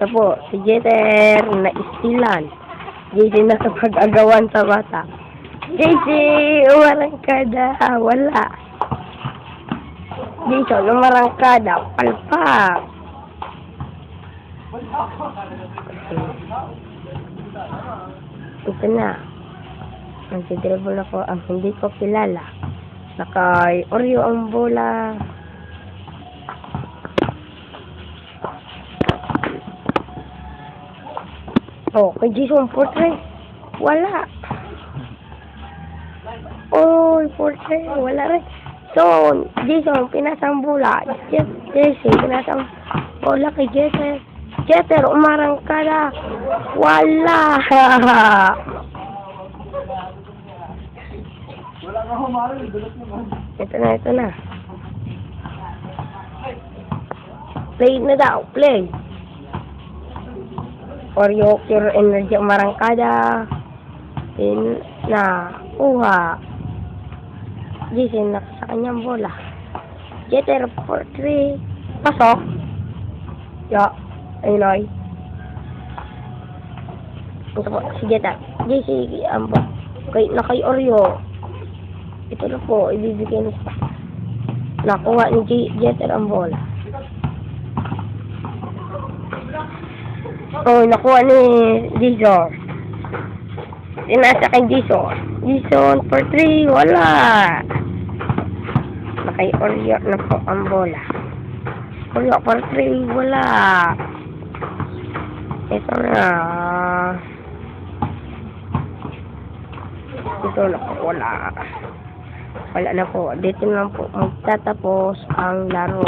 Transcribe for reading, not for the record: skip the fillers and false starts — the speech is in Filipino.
Ito po, si Jeter na istilan. JC nakapag-agawan sa bata. JC, umarangkada. Wala. Jason, umarangkada. Palpak. Ito na. Nagsidribble ako ang hindi ko kilala. Nakay Oreo ang bola. Oh, kay Jason Portrait. Wala. Oh, Portrait. Wala rin. So, Jason, pinasang bola. Jesse, pinasang bola kay Jeter. Jeter, umarangkada. Wala. Wala ka humarang, dulot naman. Ito na. Play na daw, play. Oreo, pure energy, umarangkada. Kuha. Jason, sa kanyang bola. Jeter, 4-3. Pasok. Ayun. Ito po, si Jeter. JC, kay Oreo. Ito na po, ibibigay na siya. Nakuha ni Jeter ang bola. Oh, nakuha ni Jason. Sinasa kay Jason. Jason, 4-3, wala. Nakay Oreo na po ang bola. Oreo, 4-3, wala. Ito na. Ito na po, wala. Wala na po. Dito na po magtatapos ang laro.